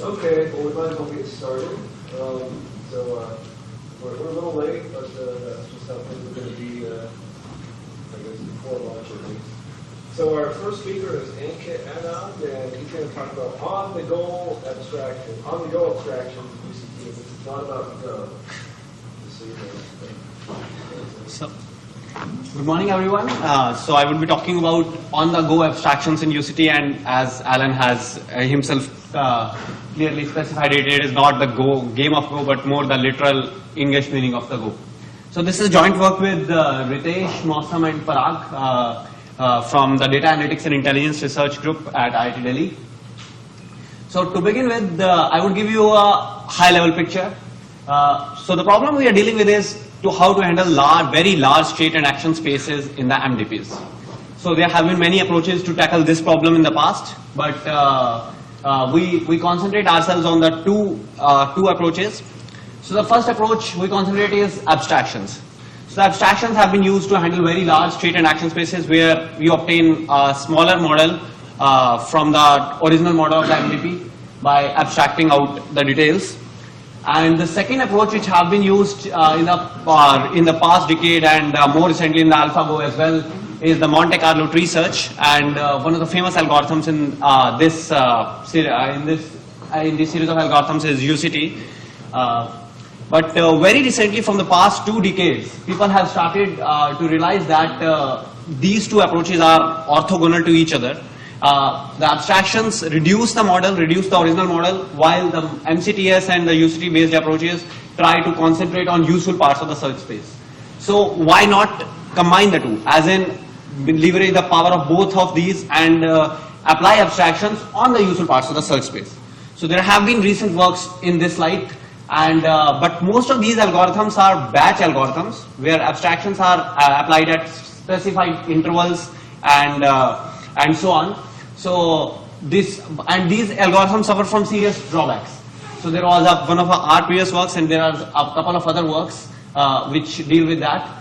Okay, well, we might as well get started. We're a little late, but that's just how things are going to be, I guess, before lunch at least. So our first speaker is Ankit Anand, and he's going to talk about on-the-go abstraction. On-the-go abstraction, UCT. It's not about Go. So, good morning, everyone. So I will be talking about on-the-go abstractions in UCT, and as Alan has himself clearly specified, it is not the Go game of Go, but more the literal English meaning of the Go. So this is joint work with Ritesh, Mausam, and Parag from the Data Analytics and Intelligence Research Group at IIT Delhi. So to begin with, I would give you a high-level picture. So the problem we are dealing with is how to handle very large state and action spaces in the MDPs. So there have been many approaches to tackle this problem in the past, but we concentrate ourselves on the two approaches. So the first approach we concentrate is abstractions. So abstractions have been used to handle very large state and action spaces where you obtain a smaller model from the original model of the MDP by abstracting out the details. And the second approach, which have been used in the past decade and more recently in the AlphaGo as well, is the Monte Carlo tree search. And one of the famous algorithms in this series of algorithms is UCT. But very recently, from the past 2 decades, people have started to realize that these two approaches are orthogonal to each other. The abstractions reduce the model, reduce the original model, while the MCTS and the UCT based approaches try to concentrate on useful parts of the search space. So why not combine the two, as in leverage the power of both of these and apply abstractions on the useful parts of the search space. So there have been recent works in this light, and but most of these algorithms are batch algorithms where abstractions are applied at specified intervals and so on. So these algorithms suffer from serious drawbacks. So there was one of our previous works, and there are a couple of other works which deal with that.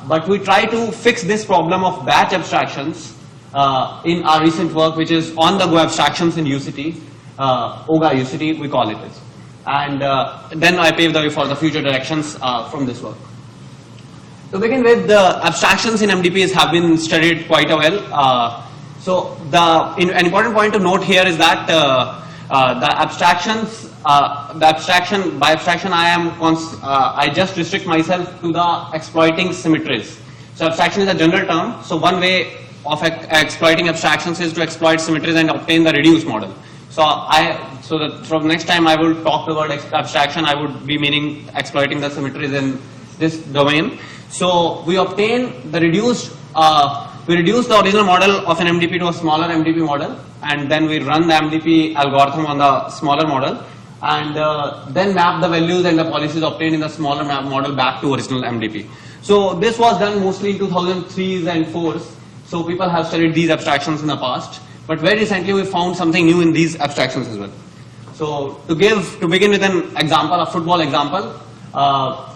But we try to fix this problem of batch abstractions in our recent work, which is on-the-go abstractions in UCT, OGA UCT we call it. And then I pave the way for the future directions from this work. To begin with, the abstractions in MDPs have been studied quite well. So an important point to note here is that the abstractions, by abstraction I just restrict myself to the exploiting symmetries. So abstraction is a general term. So one way of exploiting abstractions is to exploit symmetries and obtain the reduced model. So from next time I will talk the word abstraction, I would be meaning exploiting the symmetries in this domain. So we obtain the we reduce the original model of an MDP to a smaller MDP model, and then we run the MDP algorithm on the smaller model, and then map the values and the policies obtained in the smaller model back to original MDP. So this was done mostly in 2003s and 4s. So people have studied these abstractions in the past, but very recently we found something new in these abstractions as well. So to begin with an example, a football example.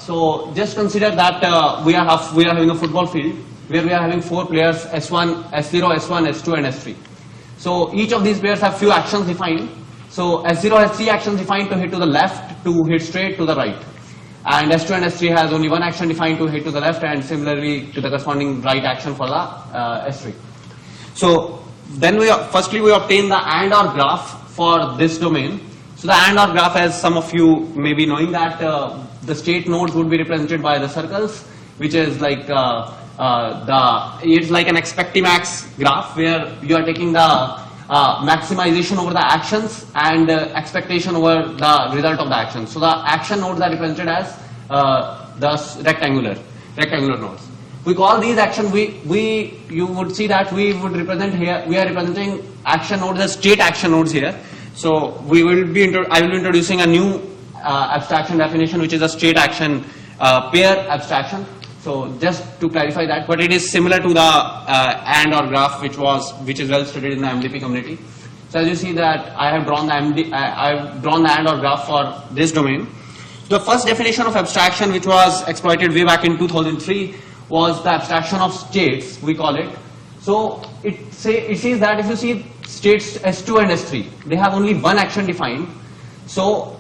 So just consider that we are having a football field where we are having 4 players, S1, S0, S1, S2 and S3. So each of these players have few actions defined. So S0 has 3 actions defined to hit to the left, to hit straight to the right. And S2 and S3 has only 1 action defined to hit to the left, and similarly to the corresponding right action for the S3. So then firstly we obtain the AND OR graph for this domain. So the AND OR graph, as some of you may be knowing, that the state nodes would be represented by the circles, which is like it's like an expectimax graph where you are taking the maximization over the actions and expectation over the result of the action. So the action nodes are represented as the rectangular nodes. We call these action. You would see that we would represent here. We are representing action nodes as state action nodes here. So I will be introducing a new abstraction definition, which is a state action pair abstraction. So just to clarify that, but it is similar to the AND OR graph, which is well studied in the MDP community. So as you see that I have drawn the AND OR graph for this domain. The first definition of abstraction, which was exploited way back in 2003, was the abstraction of states, we call it. So it says that if you see states S2 and S3, they have only one action defined. So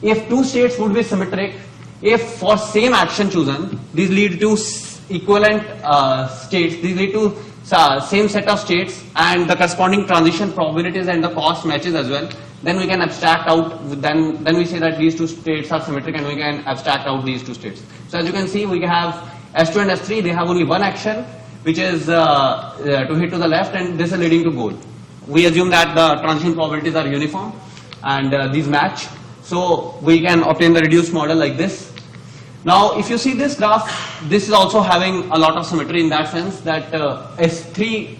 if two states would be symmetric, if for same action chosen, these lead to equivalent states, these lead to same set of states and the corresponding transition probabilities and the cost matches as well, then we can abstract out, then we say that these two states are symmetric and we can abstract out these two states. So as you can see, we have S2 and S3, they have only one action, which is to hit to the left, and this is leading to goal. We assume that the transition probabilities are uniform and these match. So we can obtain the reduced model like this. Now if you see this graph, this is also having a lot of symmetry in that sense that S1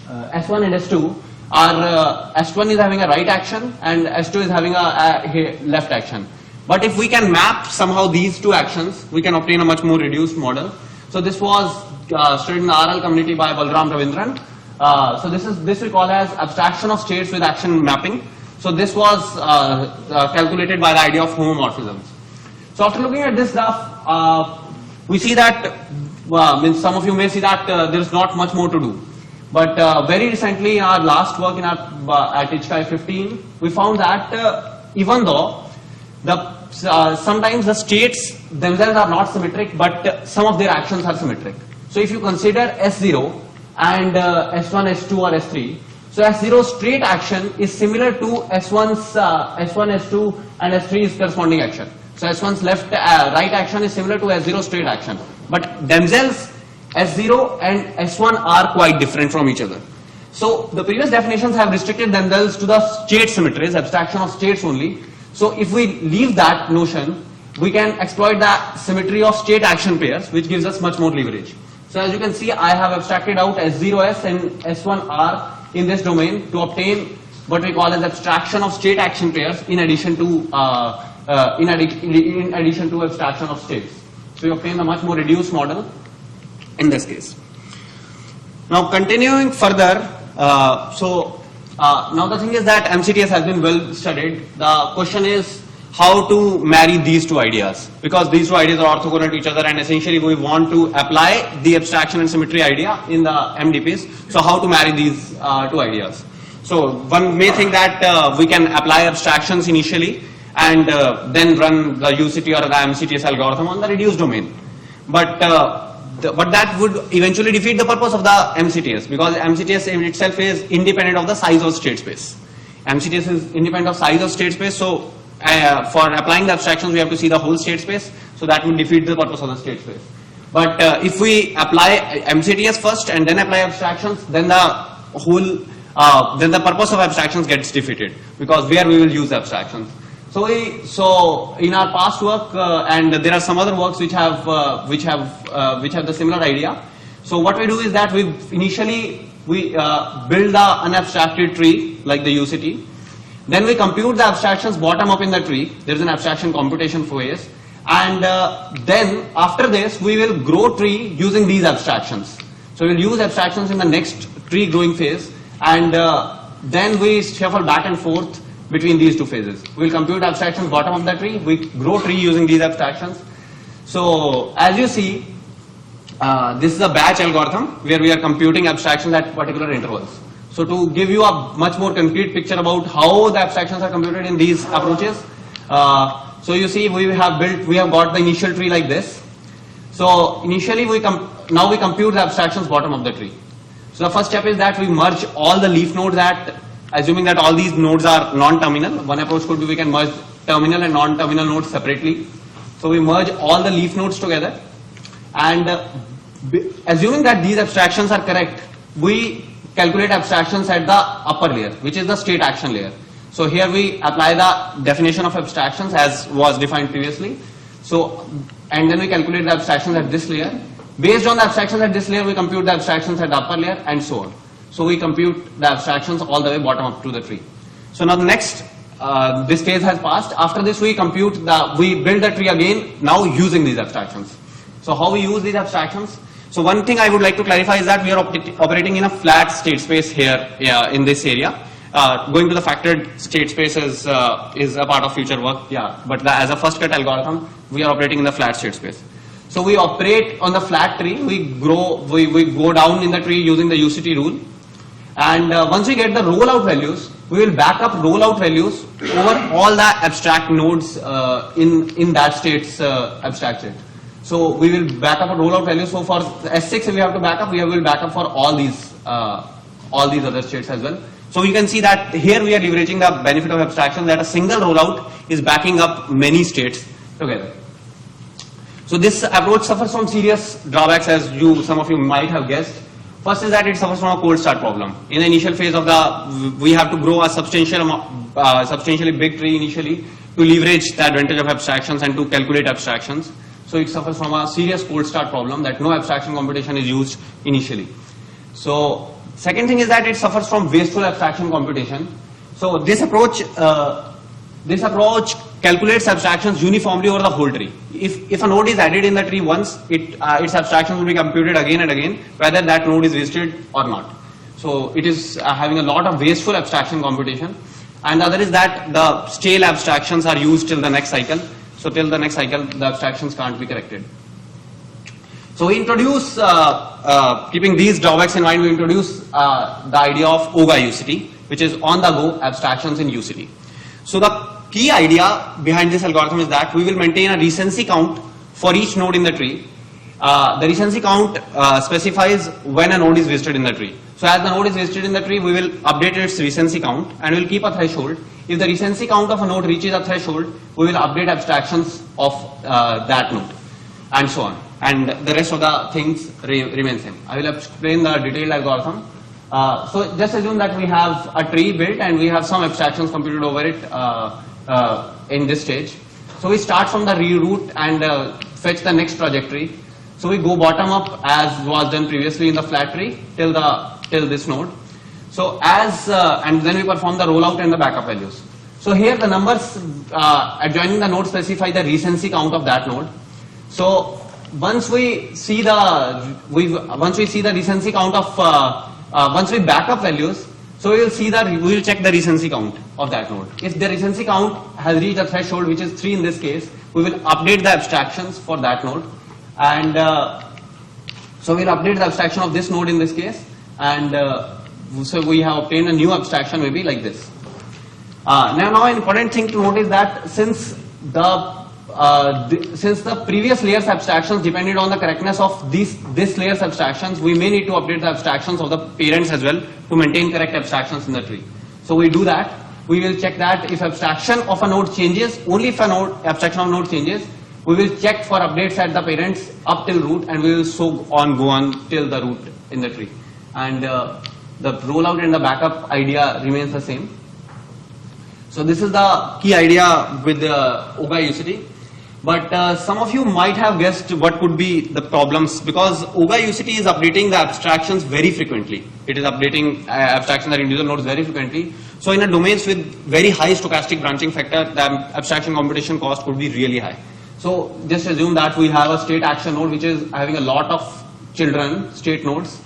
and S2 are, S1 is having a right action and S2 is having a left action. But if we can map somehow these two actions, we can obtain a much more reduced model. So this was studied in the RL community by Balram Ravindran. So this we call as abstraction of states with action mapping. So this was calculated by the idea of homomorphisms. So after looking at this graph, we see that, some of you may see that there is not much more to do. But very recently in our last work at ICAPS 15, we found that even though sometimes the states themselves are not symmetric, but some of their actions are symmetric. So if you consider S0 and S1, S2 or S3, so S0 straight action is similar to S1's S1, S2 and S3's corresponding action. So S1's right action is similar to S0 straight action, but themselves S0 and S1 are quite different from each other. So the previous definitions have restricted themselves to the state symmetries, abstraction of states only. So if we leave that notion, we can exploit the symmetry of state action pairs, which gives us much more leverage. So as you can see, I have abstracted out S0S and S1R in this domain to obtain what we call as abstraction of state action pairs in addition to abstraction of states. So we obtain a much more reduced model in this case. Now continuing further, now the thing is that MCTS has been well studied. The question is how to marry these two ideas, because these two ideas are orthogonal to each other and essentially we want to apply the abstraction and symmetry idea in the MDPs. So how to marry these two ideas? So one may think that we can apply abstractions initially and then run the UCT or the MCTS algorithm on the reduced domain. But that would eventually defeat the purpose of the MCTS, because MCTS in itself is independent of the size of state space. MCTS is independent of size of state space, so for applying the abstractions we have to see the whole state space, so that would defeat the purpose of the state space. But if we apply MCTS first and then apply abstractions, then the purpose of abstractions gets defeated, because where we will use abstractions. So in our past work, and there are some other works which have the similar idea. So what we do is that we build the unabstracted tree like the UCT. Then we compute the abstractions bottom up in the tree. There is an abstraction computation phase, and then after this we will grow tree using these abstractions. So we will use abstractions in the next tree growing phase, and then we shuffle back and forth between these two phases. We will compute abstractions bottom of the tree, we grow tree using these abstractions. So as you see, this is a batch algorithm where we are computing abstractions at particular intervals. So to give you a much more concrete picture about how the abstractions are computed in these approaches, so you see we have got the initial tree like this. So initially now we compute the abstractions bottom of the tree. So the first step is that we merge all the leaf nodes assuming that all these nodes are non-terminal. One approach could be we can merge terminal and non-terminal nodes separately. So we merge all the leaf nodes together, and assuming that these abstractions are correct, we calculate abstractions at the upper layer, which is the state action layer. So here we apply the definition of abstractions as was defined previously. So, and then we calculate the abstractions at this layer. Based on the abstractions at this layer, we compute the abstractions at the upper layer, and so on. So we compute the abstractions all the way bottom up to the tree. So now the next, this phase has passed. After this we build the tree again, now using these abstractions. So how we use these abstractions? So one thing I would like to clarify is that we are operating in a flat state space here in this area. Going to the factored state space is a part of future work, but as a first cut algorithm, we are operating in the flat state space. So So we operate on the flat tree, we go down in the tree using the UCT rule. And once we get the rollout values, we will back up rollout values over all the abstract nodes in that state's abstract state. So we will back up a rollout value. So for S6, if we have to back up, we will back up for all these other states as well. So you can see that here we are leveraging the benefit of abstraction, that a single rollout is backing up many states together. So this approach suffers from serious drawbacks, as some of you might have guessed. First is that it suffers from a cold start problem. In the initial phase of we have to grow a substantially big tree initially to leverage the advantage of abstractions and to calculate abstractions. So it suffers from a serious cold start problem that no abstraction computation is used initially. So second thing is that it suffers from wasteful abstraction computation. So this approach calculates abstractions uniformly over the whole tree. If a node is added in the tree once, its abstractions will be computed again and again, whether that node is wasted or not. So it is having a lot of wasteful abstraction computation. And the other is that the stale abstractions are used till the next cycle. So till the next cycle, the abstractions can't be corrected. So we introduce, keeping these drawbacks in mind, we introduce the idea of OverU, which is on-the-go abstractions in UCT. So the key idea behind this algorithm is that we will maintain a recency count for each node in the tree. The recency count specifies when a node is wasted in the tree. So as the node is wasted in the tree, we will update its recency count and we will keep a threshold. If the recency count of a node reaches a threshold, we will update abstractions of that node and so on. And the rest of the things remain same. I will explain the detailed algorithm. So just assume that we have a tree built and we have some abstractions computed over it in this stage. So we start from the reroute and fetch the next trajectory. So we go bottom up as was done previously in the flat tree till this node. So and then we perform the rollout and the backup values. So here the numbers adjoining the node specify the recency count of that node. So once we see the recency count of once we back up values, so we will check the recency count of that node. If the recency count has reached a threshold, which is 3 in this case, we will update the abstractions for that node. And so we will update the abstraction of this node in this case. And so we have obtained a new abstraction maybe like this. Now an important thing to note is that since the previous layer's abstractions depended on the correctness of this layer's abstractions, we may need to update the abstractions of the parents as well to maintain correct abstractions in the tree. So we do that. We will check that if abstraction of a node changes, only if abstraction of node changes, we will check for updates at the parents up till root, and we will go on till the root in the tree. And the rollout and the backup idea remains the same. So this is the key idea with the OverU. But some of you might have guessed what could be the problems, because OverU is updating the abstractions very frequently. It is updating abstractions at individual nodes very frequently. So in a domains with very high stochastic branching factor, the abstraction computation cost could be really high. So just assume that we have a state action node which is having a lot of children, state nodes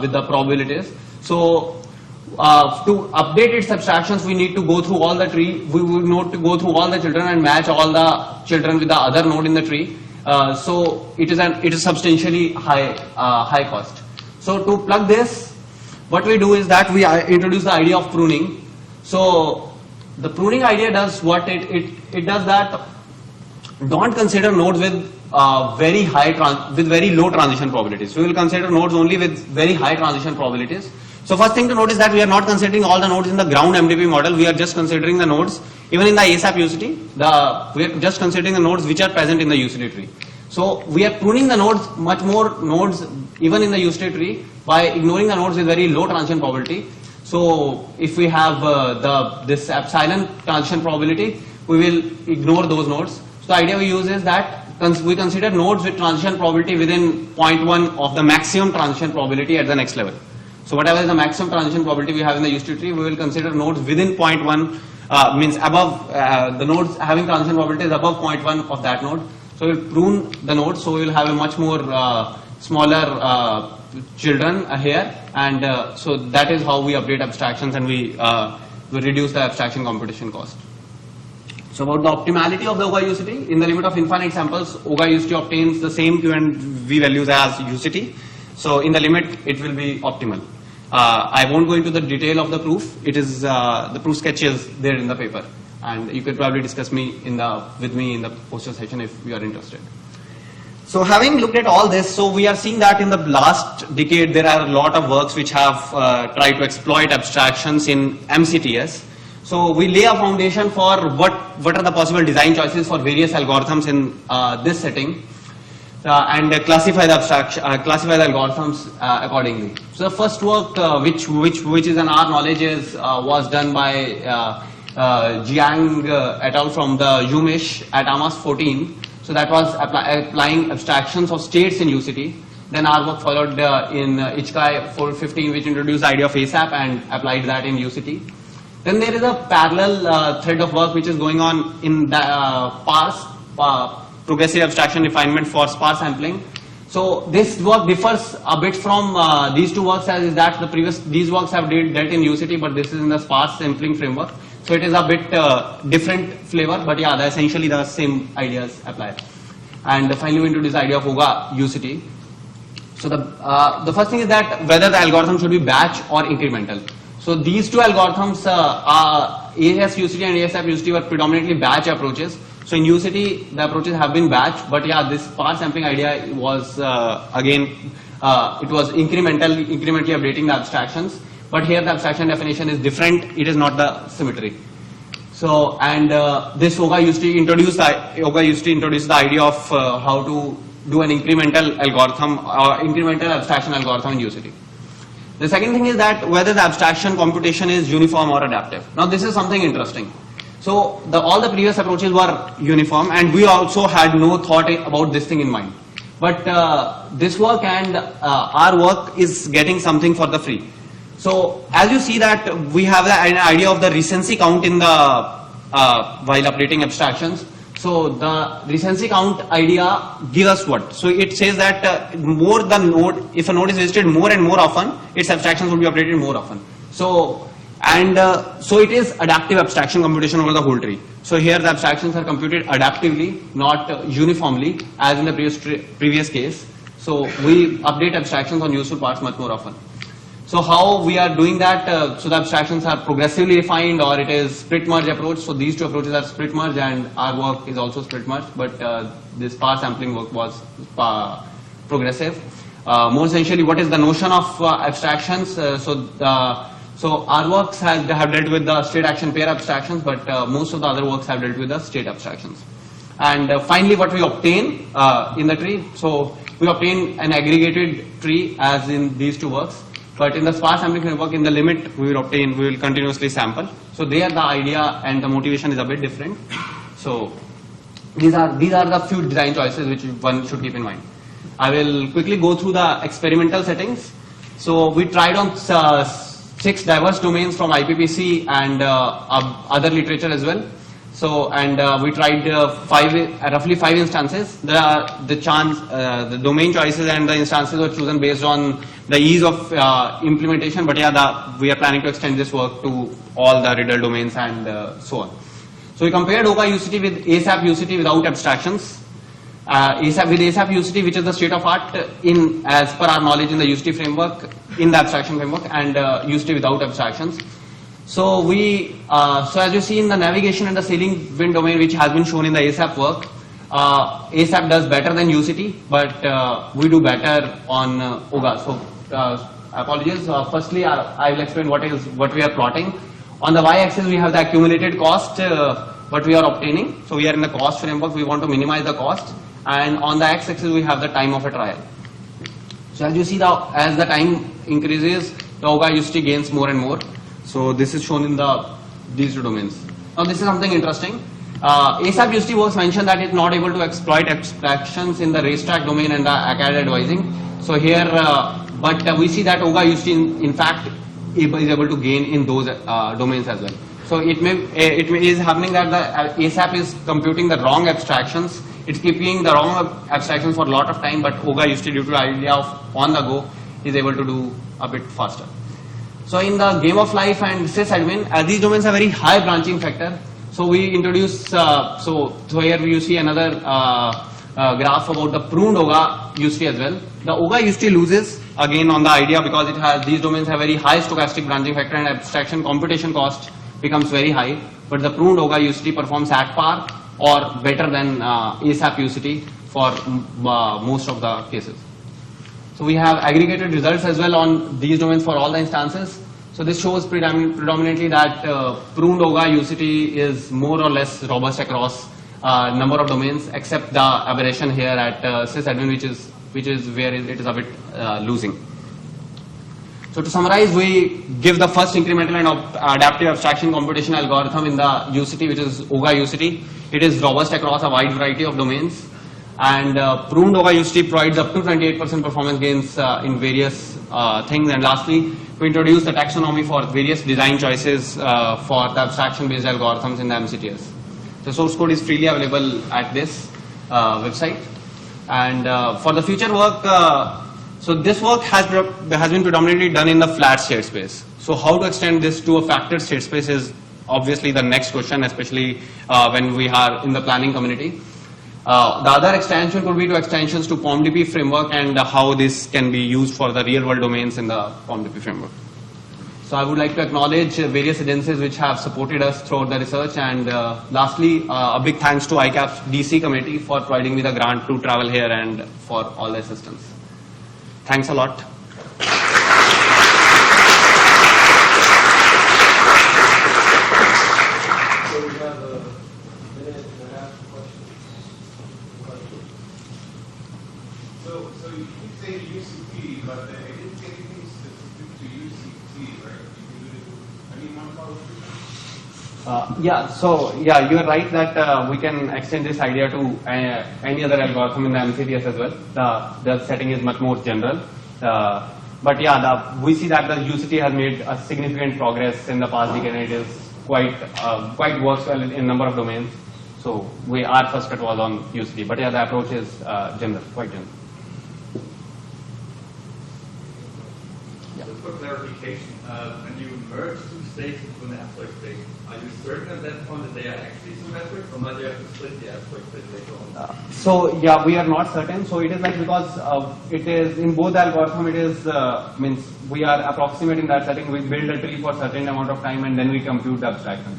with the probabilities. So to update its abstractions, we need to go through all the tree. We will need to go through all the children and match all the children with the other node in the tree. So it is substantially high cost. So to plug this, what we do is that we introduce the idea of pruning. So the pruning idea does what it does that. Don't consider nodes with very low transition probabilities. We will consider nodes only with very high transition probabilities. So first thing to note is that we are not considering all the nodes in the ground MDP model. We are just considering the nodes even in the ASAP UCT. We are just considering the nodes which are present in the UCT tree. So we are pruning the nodes, much more nodes even in the UCT tree, by ignoring the nodes with very low transition probability. So if we have this epsilon transition probability, we will ignore those nodes. So the idea we use is that we consider nodes with transition probability within 0.1 of the maximum transition probability at the next level. So whatever is the maximum transition probability we have in the UCT tree, we will consider nodes within 0.1, means above the nodes having transition probability is above 0.1 of that node. So we will prune the nodes, so we will have a much more smaller children here, and so that is how we update abstractions, and we reduce the abstraction computation cost. So about the optimality of the OGA UCT, in the limit of infinite samples, OGA UCT obtains the same Q and V values as UCT. So in the limit, it will be optimal. I won't go into the detail of the proof. It is the proof sketch is there in the paper, and you could probably discuss with me in the poster session if you are interested. So having looked at all this, so we are seeing that in the last decade there are a lot of works which have tried to exploit abstractions in MCTS. So we lay a foundation for what are the possible design choices for various algorithms in this setting, and classify the algorithms accordingly. So the first work, which is in our knowledge, was done by Jiang et al. From the UMich at AMAS 14. So that was applying abstractions of states in UCT. Then our work followed in ICAPS 415, which introduced the idea of ASAP and applied that in UCT. Then there is a parallel thread of work which is going on in the PARS, progressive abstraction refinement for sparse sampling. So this work differs a bit from these two works, as is that these works have dealt in UCT, but this is in the sparse sampling framework. So it is a bit different flavor, but yeah, essentially the same ideas apply. And finally we introduce the idea of OGA UCT. So the first thing is that whether the algorithm should be batch or incremental. So these two algorithms, AS UCT and ASAP UCT, were predominantly batch approaches. So in UCT the approaches have been batch, but yeah, this sparse sampling idea was again it was incrementally updating the abstractions. But here the abstraction definition is different. It is not the symmetry. So and this OGA UCT introduced the idea of how to do an incremental algorithm or incremental abstraction algorithm in UCT. The second thing is that whether the abstraction computation is uniform or adaptive. Now this is something interesting. So all the previous approaches were uniform, and we also had no thought about this thing in mind. But this work and our work is getting something for the free. So as you see that we have an idea of the recency count in the while updating abstractions. So the recency count idea gives us what? So it says that more the node, if a node is visited more and more often, its abstractions will be updated more often. So so it is adaptive abstraction computation over the whole tree. So here the abstractions are computed adaptively, not uniformly as in the previous case. So we update abstractions on useful parts much more often. So how we are doing that? So the abstractions are progressively refined, or it is split merge approach. So these two approaches are split merge, and our work is also split merge, but this sparse sampling work was progressive. More essentially, what is the notion of abstractions? So our works have dealt with the state action pair abstractions, but most of the other works have dealt with the state abstractions. And finally, what we obtain in the tree, so we obtain an aggregated tree as in these two works. But in the sparse sampling framework, in the limit, we will continuously sample. So there the idea and the motivation is a bit different. So these are the few design choices which one should keep in mind. I will quickly go through the experimental settings. So we tried on 6 diverse domains from IPPC and other literature as well. So we tried roughly 5 instances. The domain choices and the instances were chosen based on the ease of implementation. But yeah, we are planning to extend this work to all the riddle domains and so on. So we compared OGA UCT with ASAP UCT without abstractions. With ASAP UCT, which is the state of art in as per our knowledge in the UCT framework, in the abstraction framework, and UCT without abstractions. So so as you see in the navigation and the sailing wind domain, which has been shown in the ASAP work, ASAP does better than UCT, but we do better on OGA. So apologies. Firstly, I will explain what we are plotting. On the y-axis, we have the accumulated cost, what we are obtaining. So we are in the cost framework. We want to minimize the cost. And on the x-axis, we have the time of a trial. So as you see, as the time increases, the OGA UCT gains more and more. So this is shown in these two domains. Now this is something interesting. ASAP UCT works mentioned that it's not able to exploit abstractions in the racetrack domain and the ACAD advising. So here, but we see that OGA UCT in fact is able to gain in those domains as well. So it is happening that the ASAP is computing the wrong abstractions. It's keeping the wrong abstractions for a lot of time, but OGA UCT, due to the idea of on the go, is able to do a bit faster. So in the game of life and sysadmin, as these domains have very high branching factor, So we introduce, so here you see another graph about the pruned OGA UCT as well. The OGA UCT loses again on the idea because it has, these domains have very high stochastic branching factor and abstraction computation cost becomes very high. But the pruned OGA UCT performs at par or better than ASAP UCT for most of the cases. So we have aggregated results as well on these domains for all the instances. So this shows predominantly that pruned OGA UCT is more or less robust across number of domains, except the aberration here at sysadmin, which is where it is a bit losing. So to summarize, we give the first incremental and adaptive abstraction computation algorithm in the UCT, which is OGA UCT. It is robust across a wide variety of domains, and pruned OGA UCT provides up to 28% performance gains in various things. And lastly, we introduce the taxonomy for various design choices for the abstraction-based algorithms in the MCTS. The source code is freely available at this website. And for the future work, so this work has been predominantly done in the flat state space. So how to extend this to a factored state space is obviously the next question, especially when we are in the planning community. The other extension could be to extensions to POMDP framework and how this can be used for the real world domains in the POMDP framework. So I would like to acknowledge various agencies which have supported us throughout the research, and lastly a big thanks to ICAPS DC committee for providing me the grant to travel here and for all the assistance. Thanks a lot. So we have a minute and a half questions. So you keep saying UCT, but I didn't see anything specific to UCT, right? You can do any one qualification? Yeah, so yeah, you are right that we can extend this idea to any other algorithm in the MCTS as well. The setting is much more general. But yeah, we see that the UCT has made a significant progress in the past decade, and it is quite works well in a number of domains. So our first cut was on UCT, but yeah, the approach is general, quite general. Just for clarification, when you merge two states into an abstract state, are you certain at that point that they are actually symmetric, or might you have to split the abstract state later on? So yeah, we are not certain. So it is like, because it is in both algorithm, it is means we are approximating that setting. We build a tree for a certain amount of time and then we compute the abstraction.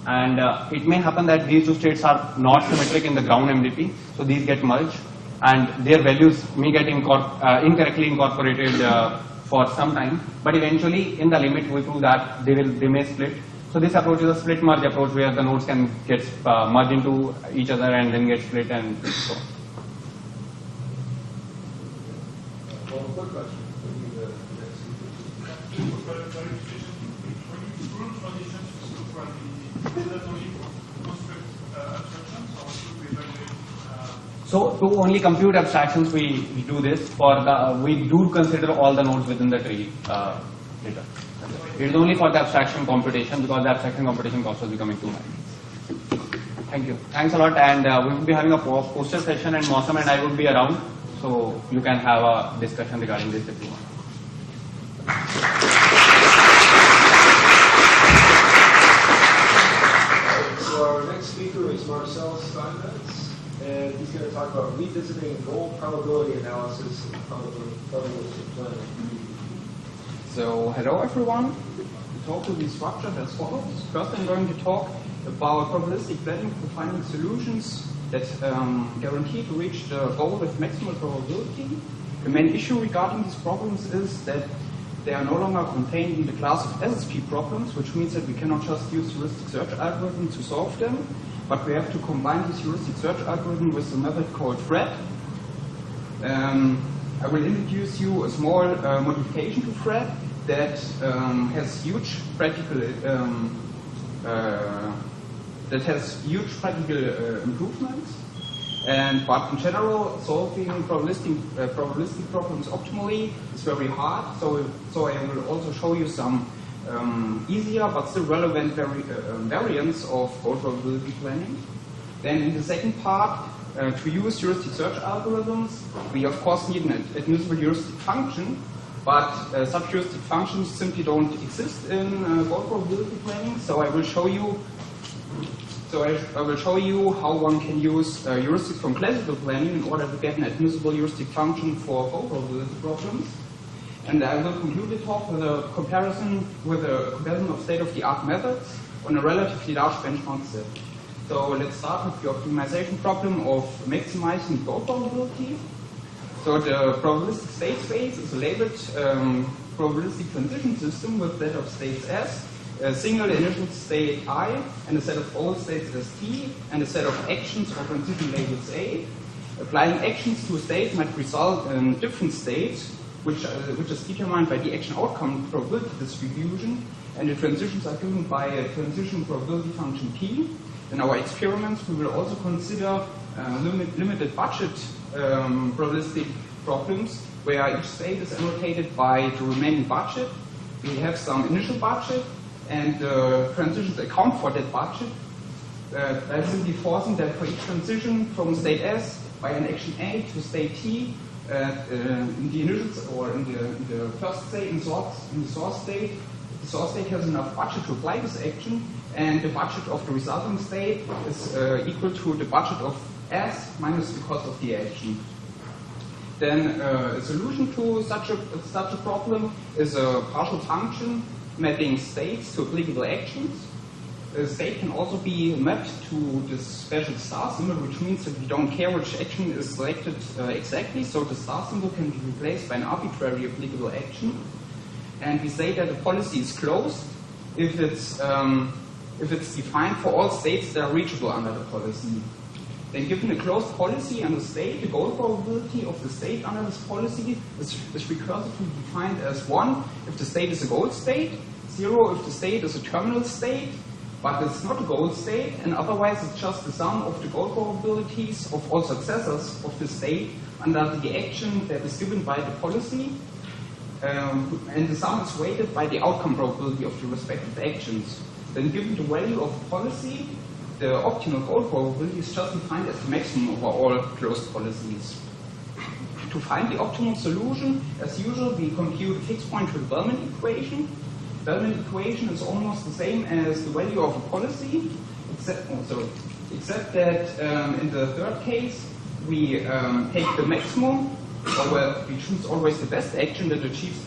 And it may happen that these two states are not symmetric in the ground MDP, so these get merged and their values may get incorrectly incorporated for some time, but eventually in the limit we prove that they may split. So this approach is a split merge approach where the nodes can get merged into each other and then get split and so on. One quick question. So to only compute abstractions, we do this. For the we do consider all the nodes within the tree later. It is only for the abstraction computation, because the abstraction computation cost was becoming too high. Thank you. Thanks a lot, and we will be having a poster session, and Mausam and I will be around, so you can have a discussion regarding this if you want. So our next speaker is Marcel Steinmetz, and he's going to talk about revisiting goal probability analysis and probabilistic planning. So, hello everyone. The talk will be structured as follows. First, I'm going to talk about probabilistic planning for finding solutions that guarantee to reach the goal with maximal probability. The main issue regarding these problems is that they are no longer contained in the class of SSP problems, which means that we cannot just use heuristic search algorithms to solve them, but we have to combine this heuristic search algorithm with a method called FRED. I will introduce you a small modification to FRED that has huge practical improvements. But in general, solving probabilistic problems optimally is very hard. So I will also show you some easier but still relevant variants of goal probability planning. Then in the second part, to use heuristic search algorithms, we of course need an admissible heuristic function, but such heuristic functions simply don't exist in goal probability planning. So I will show you So I will show you how one can use heuristics from classical planning in order to get an admissible heuristic function for probability problems. And I will conclude the talk with a comparison of state-of-the-art methods on a relatively large benchmark set. So let's start with the optimization problem of maximizing goal probability. So the probabilistic state space is a labeled probabilistic transition system with set of states S, a single initial state I, and a set of all states as T, and a set of actions or transition labels A. Applying actions to a state might result in different states, which is determined by the action-outcome probability distribution, and the transitions are given by a transition probability function P. In our experiments, we will also consider limited budget probabilistic problems, where each state is annotated by the remaining budget. We have some initial budget, and transitions account for that budget by simply forcing that for each transition from state S by an action A to state T, in the initials or in the first state, in the source state, the source state has enough budget to apply this action, and the budget of the resulting state is equal to the budget of S minus the cost of the action. Then a solution to such a problem is a partial function mapping states to applicable actions. A state can also be mapped to this special star symbol, which means that we don't care which action is selected exactly, so the star symbol can be replaced by an arbitrary applicable action. And we say that a policy is closed if it's defined for all states that are reachable under the policy. Then given a closed policy and a state, the goal probability of the state under this policy is recursively defined as 1 if the state is a goal state, 0 if the state is a terminal state, but it's not a goal state, and otherwise it's just the sum of the goal probabilities of all successors of the state under the action that is given by the policy, and the sum is weighted by the outcome probability of the respective actions. Then given the value of the policy, the optimal goal probability is just defined as the maximum over all closed policies. To find the optimal solution, as usual, we compute a fixed point to the Bellman equation. The Bellman equation is almost the same as the value of a policy, except that in the third case, we take the maximum, or well, we choose always the best action that achieves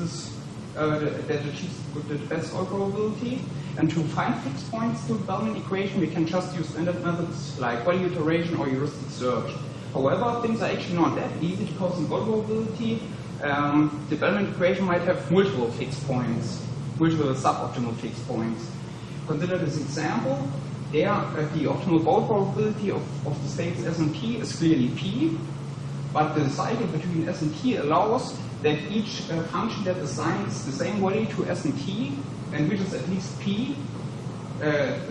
the best goal probability. And to find fixed points to the Bellman equation, we can just use standard methods like value iteration or heuristic search. However, things are actually not that easy because in goal probability, the Bellman equation might have multiple fixed points, multiple suboptimal fixed points. Consider this example. There, the optimal goal probability of the states S and T is clearly P, but the cycle between S and T allows that each function that assigns the same value to S and T, and which is at least P,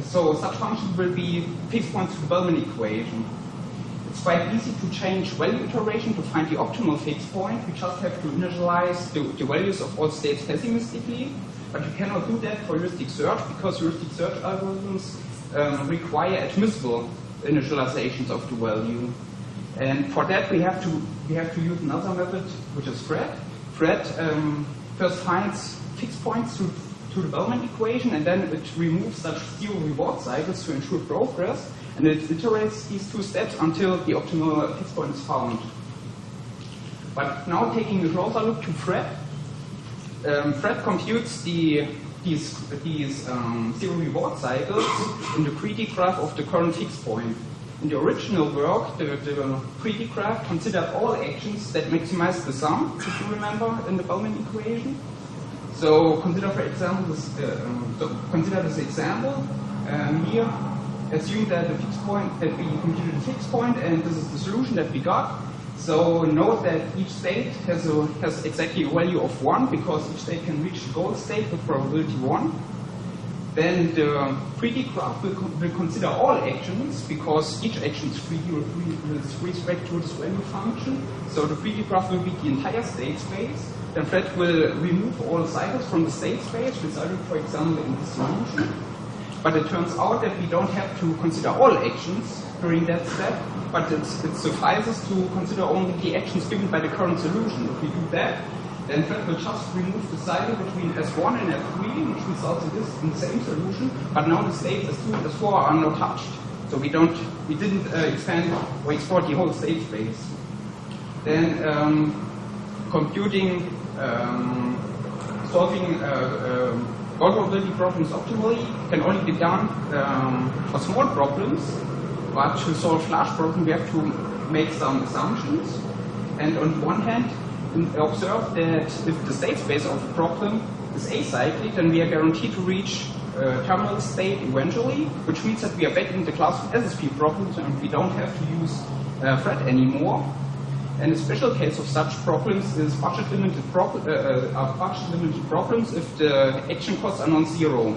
so such functions will be fixed points to the Bellman equation. It's quite easy to change value iteration to find the optimal fixed point. We just have to initialize the values of all states pessimistically, but you cannot do that for heuristic search because heuristic search algorithms require admissible initializations of the value. And for that we have to use another method, which is FRED. FRED first finds fixed points to the Bellman equation, and then it removes such zero reward cycles to ensure progress, and it iterates these two steps until the optimal fixed point is found. But now taking a closer look to FRED, FRED computes these zero reward cycles in the greedy graph of the current fixed point. In the original work, the greedy graph considered all actions that maximize the sum, if you remember, in the Bellman equation. So consider, for example, this example. Here, assume that the fixed point that we computed a fixed point, and this is the solution that we got. So note that each state has exactly a value of 1 because each state can reach the goal state with probability 1. Then the greedy graph will consider all actions because each action is greedy with respect to this value function. So the greedy graph will be the entire state space. Then FRED will remove all cycles from the state space, resulting, for example, in this solution. But it turns out that we don't have to consider all actions during that step, but it suffices to consider only the actions given by the current solution. If we do that, then FRED will just remove the cycle between S1 and S3, which results in the same solution, but now the states S2 and S4 are not touched. So we didn't explore the whole state space. Then computing, solving goal probability problems optimally can only be done for small problems, but to solve large problems we have to make some assumptions. And on the one hand, observe that if the state space of a problem is acyclic, then we are guaranteed to reach terminal state eventually, which means that we are back in the class of SSP problems and we don't have to use thread anymore. And a special case of such problems is budget-limited problems if the action costs are non-zero.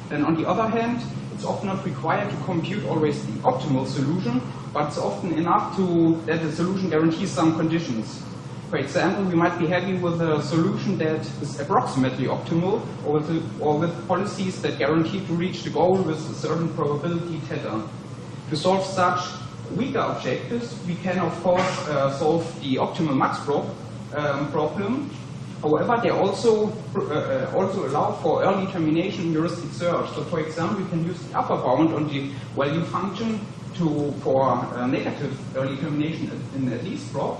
Then on the other hand, it's often not required to compute always the optimal solution, but it's often enough that the solution guarantees some conditions. For example, we might be happy with a solution that is approximately optimal, or with policies that guarantee to reach the goal with a certain probability theta. To solve such weaker objectives, we can of course solve the optimal max problem. However, they also allow for early termination heuristic search. So, for example, we can use the upper bound on the value function for negative early termination in at least prop.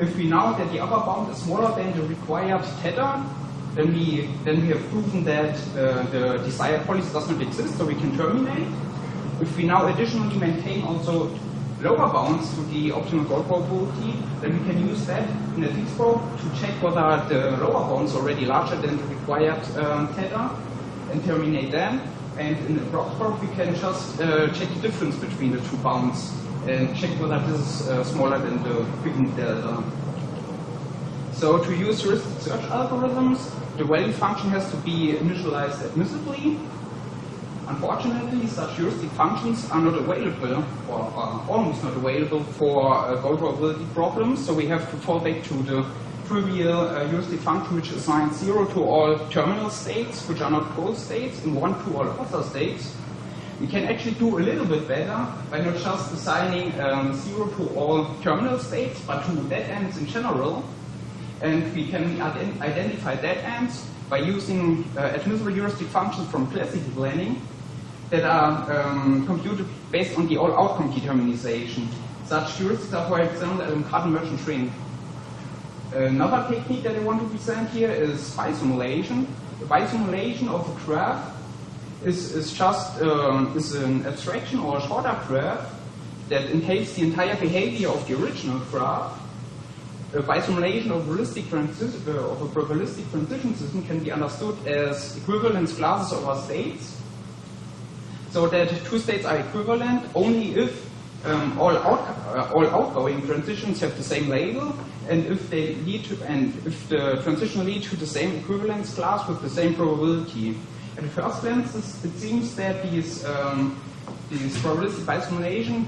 If we know that the upper bound is smaller than the required theta, then we have proven that the desired policy does not exist, so we can terminate. If we now additionally maintain also lower bounds to the optimal goal probability, then we can use that in a least probe to check whether the lower bound is already larger than the required theta and terminate them. And in the prob probe, we can just check the difference between the two bounds and check whether this is smaller than the given delta. So to use heuristic search algorithms, the value function has to be initialized admissibly. Unfortunately, such heuristic functions are not available, or are almost not available for goal probability problems, so we have to fall back to the trivial heuristic function which assigns 0 to all terminal states, which are not goal states, and 1 to all other states. We can actually do a little bit better by not just assigning 0 to all terminal states, but to dead ends in general. And we can identify dead ends by using admissible heuristic functions from classical planning that are computed based on the all-outcome determinization. Such heuristics are, for example, Cardinal merchant shrink. Another technique that I want to present here is bisimulation. The bisimulation of a graph is an abstraction or a shorter graph that entails the entire behavior of the original graph. A bisimulation of a probabilistic transition system can be understood as equivalence classes over states, so that two states are equivalent only if all outgoing transitions have the same label, and if they if the transition lead to the same equivalence class with the same probability. At first glance, it seems that this probabilistic bisimulation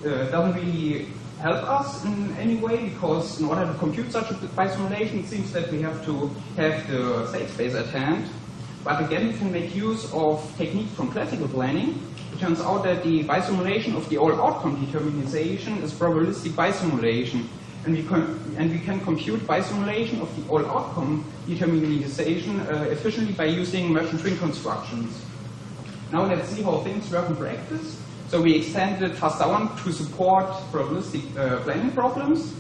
doesn't really help us in any way, because in order to compute such a bisimulation, it seems that we have to have the state space at hand. But again, we can make use of techniques from classical planning. It turns out that the bisimulation of the all-outcome determinization is probabilistic bisimulation. And we can compute bisimulation of the all-outcome determinization efficiently by using merchant shrink constructions. Now let's see how things work in practice. So we extended FastDown to support probabilistic planning problems.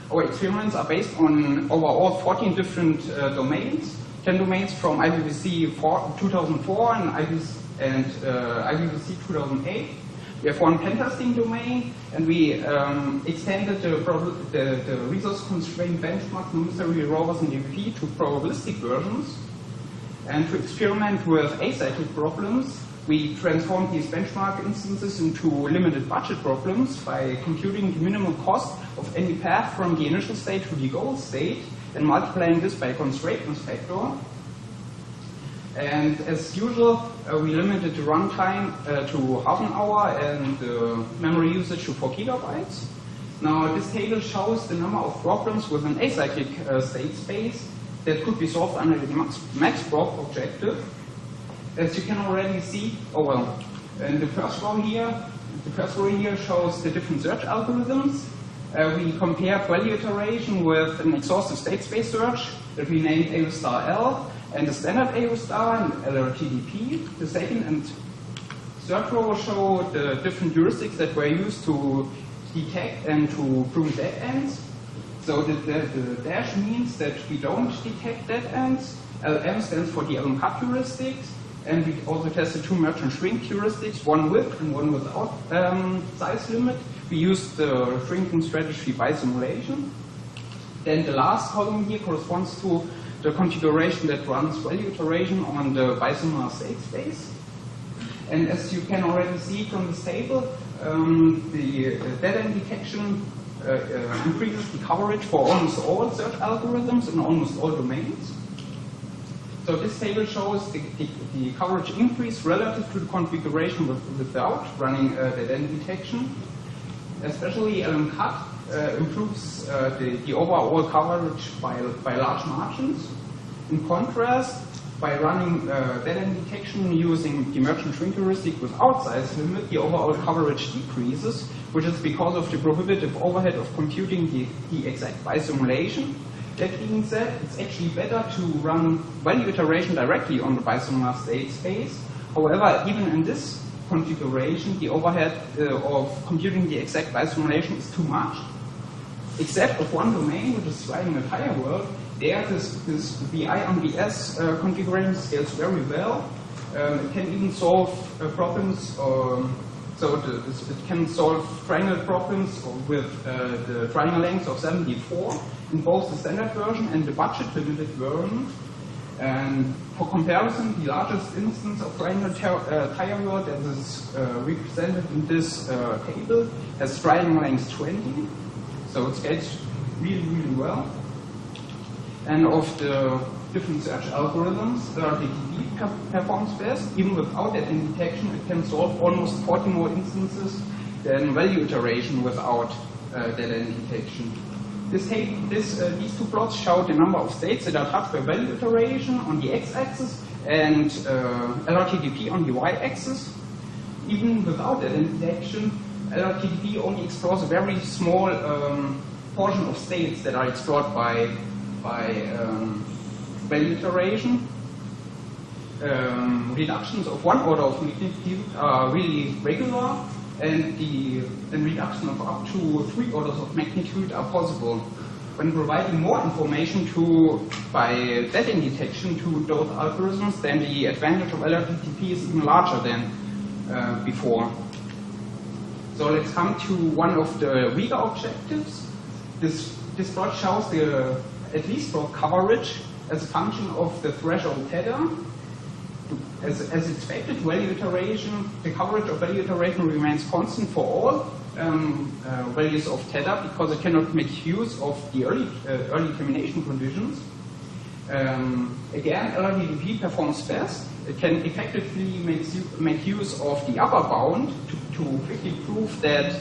Our experiments are based on overall 14 different domains, 10 domains from IPVC 2004 and IPVC 2008. We have one pen testing domain, and we extended the resource-constrained benchmark necessary rovers and DVP to probabilistic versions. And to experiment with acyclic problems, we transformed these benchmark instances into limited budget problems by computing the minimal cost of any path from the initial state to the goal state and multiplying this by a constraintness factor. And as usual, we limited the runtime to half an hour and the memory usage to 4 kilobytes. Now, this table shows the number of problems with an acyclic state space that could be solved under the max prop objective. As you can already see, in the first row here shows the different search algorithms. We compared value iteration with an exhaustive state space search that we named AO star L and the standard AO star and LRTDP. The second and third row show the different heuristics that were used to detect and to prune dead ends. So the dash means that we don't detect dead ends. LM stands for the LM-cut heuristics. And we also tested two merge and shrink heuristics, one with and one without size limit. We used the shrinking strategy by simulation. Then the last column here corresponds to the configuration that runs value iteration on the bisimilar state space. And as you can already see from this table, the dead-end detection increases the coverage for almost all search algorithms in almost all domains. So this table shows the coverage increase relative to the configuration without running dead-end detection. Especially LM-cut improves the overall coverage by large margins. In contrast, by running dead-end detection using the merge and shrink heuristic without size limit, the overall coverage decreases, which is because of the prohibitive overhead of computing the exact by simulation. That being said, it's actually better to run value iteration directly on the bisimilar state space. However, even in this configuration, the overhead of computing the exact by simulation is too much. Except of one domain, which is driving the entire world, there this VI on VS configuration scales very well. It can even solve problems, it can solve triangle problems with the triangle length of 74 in both the standard version and the budget limited version. And for comparison, the largest instance of triangle tire world that is represented in this table has triangle length 20. So it scales really, really well. And of the different search algorithms, DTD performs best. Even without that detection, it can solve almost 40 more instances than value iteration without dead-end detection. These two plots show the number of states that are touched by value iteration on the x-axis and LRTDP on the y-axis. Even without dead-end detection, LRTDP only explores a very small portion of states that are explored by value iteration. Reductions of one order of magnitude are really regular, and reduction of up to 3 orders of magnitude are possible. When providing more information by dead-end detection to those algorithms, then the advantage of LRTDP is even larger than before. So let's come to one of the Riga objectives. This plot shows the at least for coverage as a function of the threshold theta. As expected, value iteration, the coverage of value iteration remains constant for all values of theta because it cannot make use of the early termination conditions. Again, LRTDP performs best. It can effectively make use of the upper bound to quickly prove that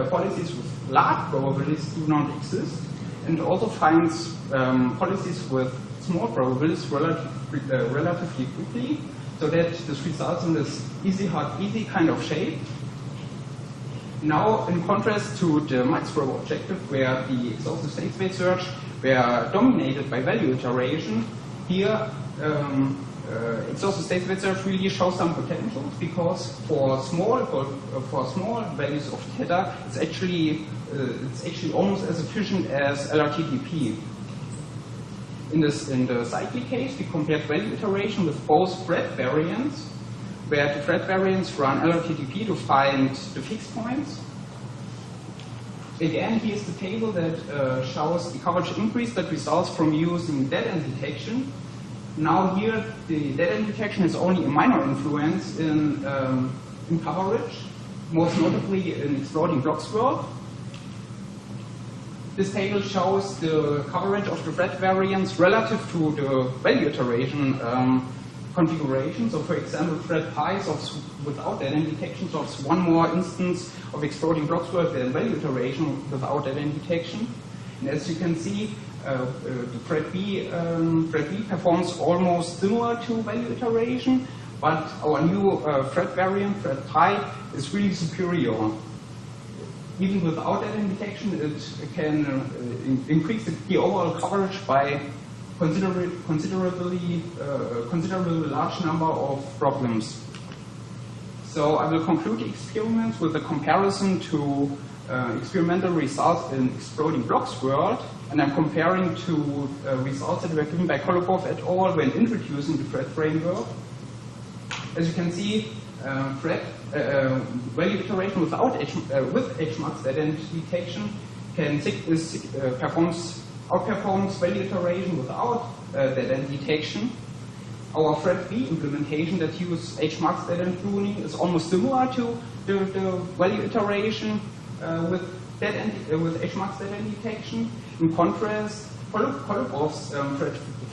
policies with large probabilities do not exist, and also finds policies with small probabilities relatively quickly, so that this results in this easy kind of shape. Now, in contrast to the max-prob objective, where the exhaustive state space search were dominated by value iteration, here exhaustive state space search really shows some potentials, because for small values of theta, it's actually almost as efficient as LRTDP. In the cyclic case, we compared value iteration with both thread variants, where the thread variants run LRTDP to find the fixed points. Again, here's the table that shows the coverage increase that results from using dead-end detection. Now here, the dead-end detection has only a minor influence in coverage, most notably in exploding blocks world. This table shows the coverage of the thread variants relative to the value iteration configuration. So for example, thread pi solves without dead-end detection solves one more instance of exploding blocks world than value iteration without dead-end detection. And as you can see, the thread B performs almost similar to value iteration, but our new thread variant, thread pi, is really superior. Even without dead-end detection, it can increase the overall coverage by considerably large number of problems. So I will conclude the experiments with a comparison to experimental results in exploding blocks world, and I'm comparing to results that were given by Kolobov et al. When introducing the thread framework. As you can see, value iteration without with HMAX identity detection outperforms value iteration without that identity detection. Our thread B implementation that uses HMAX identity pruning is almost similar to the value iteration with HMAX identity detection. In contrast, Kolobov's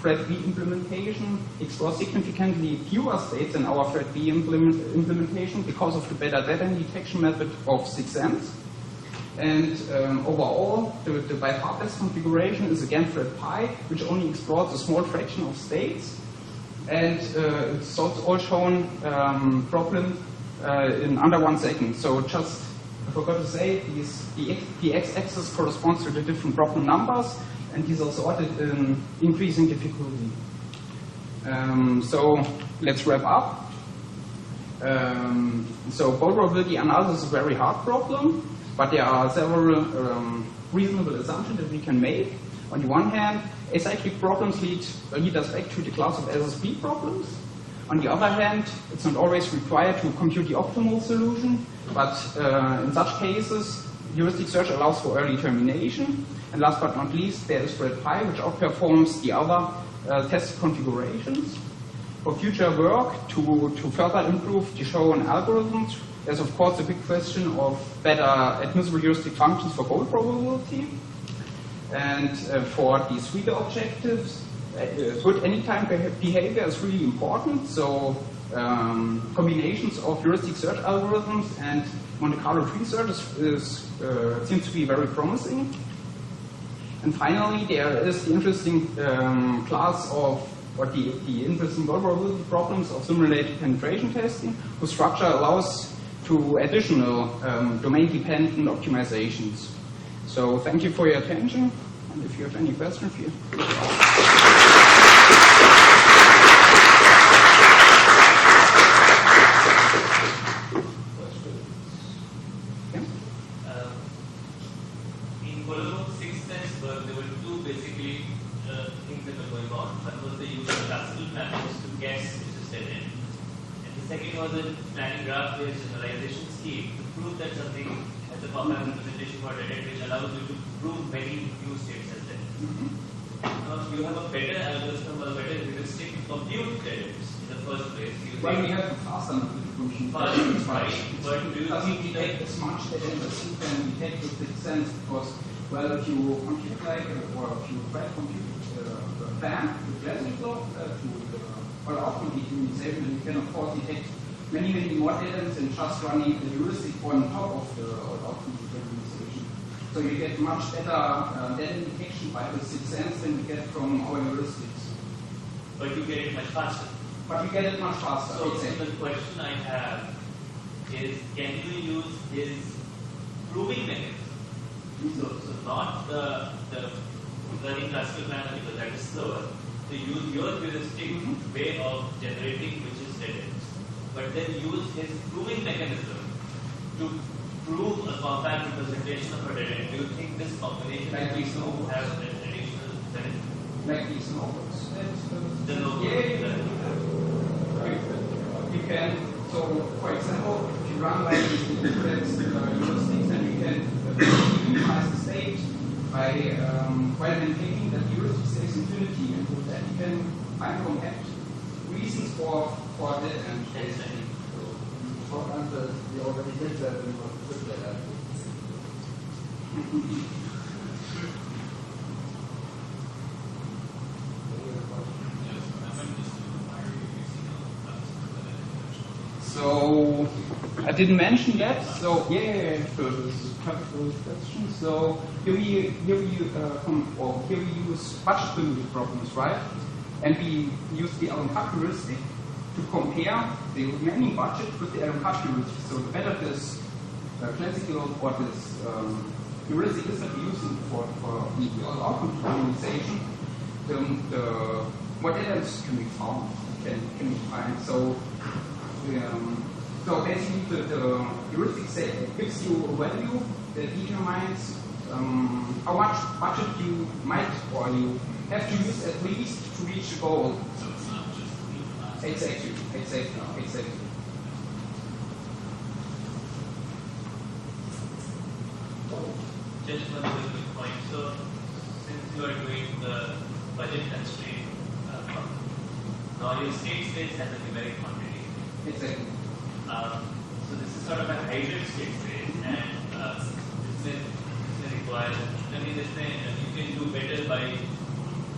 thread B implementation explores significantly fewer states than our thread B implementation because of the better identity detection method of 6ns. And overall, the by far best configuration is again thread pi, which only explores a small fraction of states. And it's all shown problem in under 1 second. So just, I forgot to say, the x-axis corresponds to the different problem numbers, and these are sorted in increasing difficulty. So let's wrap up. So probability analysis is a very hard problem, but there are several reasonable assumptions that we can make. On the one hand, acyclic problems lead us back to the class of SSP problems. On the other hand, it's not always required to compute the optimal solution, but in such cases, heuristic search allows for early termination. And last but not least, there is thread pi, which outperforms the other test configurations. For future work, to further improve the shown algorithms, there's of course the big question of better admissible heuristic functions for goal probability. And for these reader objectives, good anytime behavior is really important. So combinations of heuristic search algorithms and Monte Carlo tree search seems to be very promising. And finally, there is the interesting class of, or the interesting probability problems of simulated penetration testing, whose structure allows to additional domain-dependent optimizations. So thank you for your attention, and if you have any questions, feel free. In Kolobov's 6 test work, there were two basically things that were going on. One was the use of classical planners to guess which is dead end. And the second was a planning graph-based generalization scheme to prove that something has a proper representation for dead end, which allows you to prove many new states as dead ends. Now, you have a better algorithm or a better heuristic to compute dead ends in the first place. Well, we have a faster computation. Right, but do you doesn't think detect as much dead end as you can detect with 6 sense, because, well, if you compute like, or if you try to compute the plan, the classical, well, often the optimization, you can of course detect many more dead ends than just running the heuristic on top of the optimization. So you get much better dead end detection by the 6 sense than you get from our heuristics. But you get it much faster. But you get it much faster. So the question I have is, can you use his proving mechanism? So not the running classical planner, because that is slower. So use your heuristic way of generating which is dead ends. But then use his proving mechanism to prove a compact representation of a dead end. Do you think this combination like will have an additional benefit? Like these notebooks. The notebook. You can, so for example, if you run like these heuristics, then you can minimize the state by while maintaining that heuristic stays infinity, and with that you can find compact reasons for that. And short answer, we already did that in the So I didn't mention that. So yeah, sure. This is a perfect question. So here we use budget limited problems, right? And we use the Alan-Cut heuristic to compare the remaining budget with the Alan-Cut heuristic. So the better this classical or this heuristic is that we're using for the outcome optimization, what else can we find? Can we find? So So basically, the heuristic set gives you a value that determines how much budget you might or you have to use at least to reach the goal. So it's not just Exactly. Just one quick point. So, since you are doing the budget constraint, now your state space has a numeric quantity. Exactly. So this is sort of a hybrid state space, and this may require. I mean, you can do better by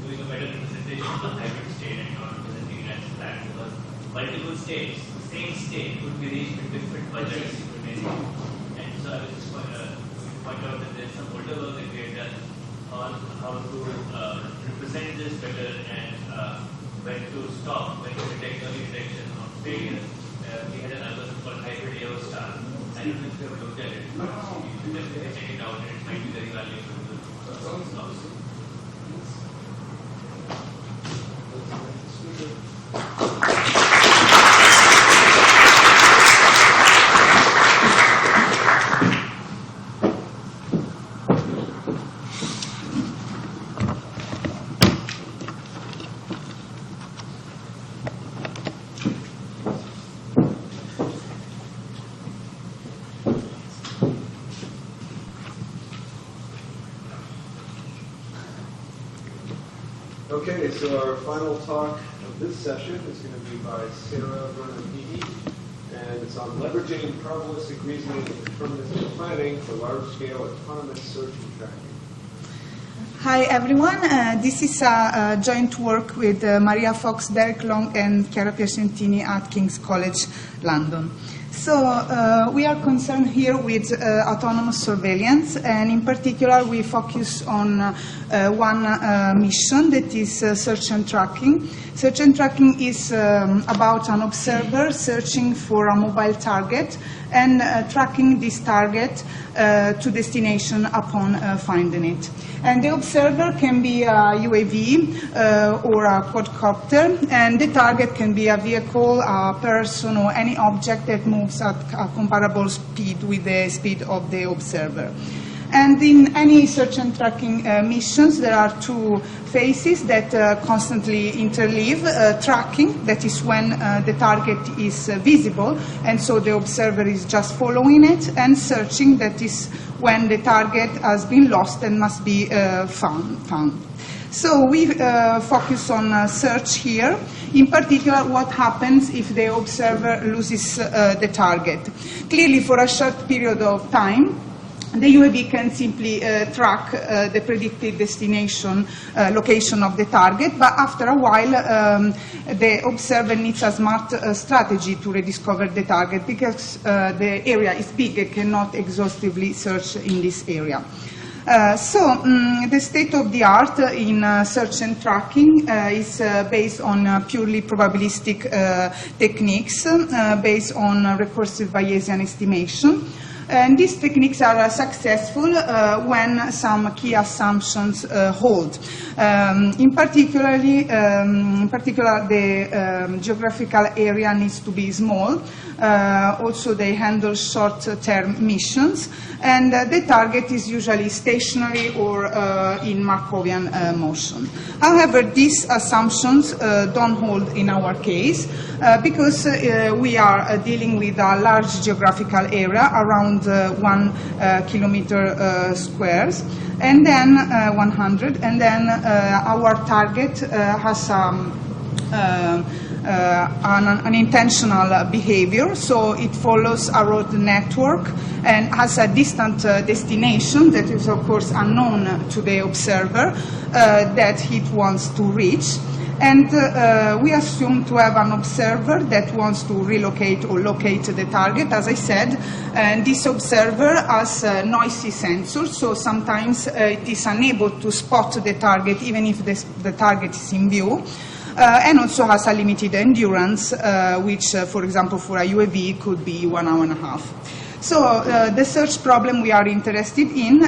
doing a better representation of the hybrid state and not representing it as flat, because multiple states, the same state, could be reached with different budgets. And so I was just point out that there's some older work that we have done on how to represent this better and when to stop, when to detect early detection of failure. We had an algorithm called hybrid AO star. I don't know if you have looked at it. You can check it out, and it might be very valuable to stop. Okay, so our final talk of this session is going to be by Sarah Bernard-Peavy, and it's on leveraging probabilistic reasoning and deterministic planning for large-scale autonomous search and tracking. Hi everyone, this is a joint work with Maria Fox, Derek Long and Chiara Piacentini at King's College, London. So we are concerned here with autonomous surveillance, and in particular we focus on one mission, that is search and tracking. Search and tracking is about an observer searching for a mobile target and tracking this target to destination upon finding it. And the observer can be a UAV or a quadcopter, and the target can be a vehicle, a person, or any object that moves at a comparable speed with the speed of the observer. And in any search and tracking missions, there are two phases that constantly interleave. Tracking, that is when the target is visible, and so the observer is just following it, and searching, that is when the target has been lost and must be found. So we focus on search here. In particular, what happens if the observer loses the target. Clearly, for a short period of time, the UAV can simply track the predicted destination location of the target, but after a while the observer needs a smart strategy to rediscover the target, because the area is big and cannot exhaustively search in this area. So the state of the art in search and tracking is based on purely probabilistic techniques based on recursive Bayesian estimation. And these techniques are successful when some key assumptions hold. In particular, the geographical area needs to be small. Also, they handle short-term missions, and the target is usually stationary or in Markovian motion. However, these assumptions don't hold in our case because we are dealing with a large geographical area around 1 kilometer squares, and then 100, and then our target has an intentional behavior, so it follows a road network and has a distant destination that is of course unknown to the observer that it wants to reach. And we assume to have an observer that wants to relocate or locate the target, as I said, and this observer has noisy sensors, so sometimes it is unable to spot the target even if the target is in view. And also has a limited endurance, which, for example, for a UAV could be 1 hour and a half. So the search problem we are interested in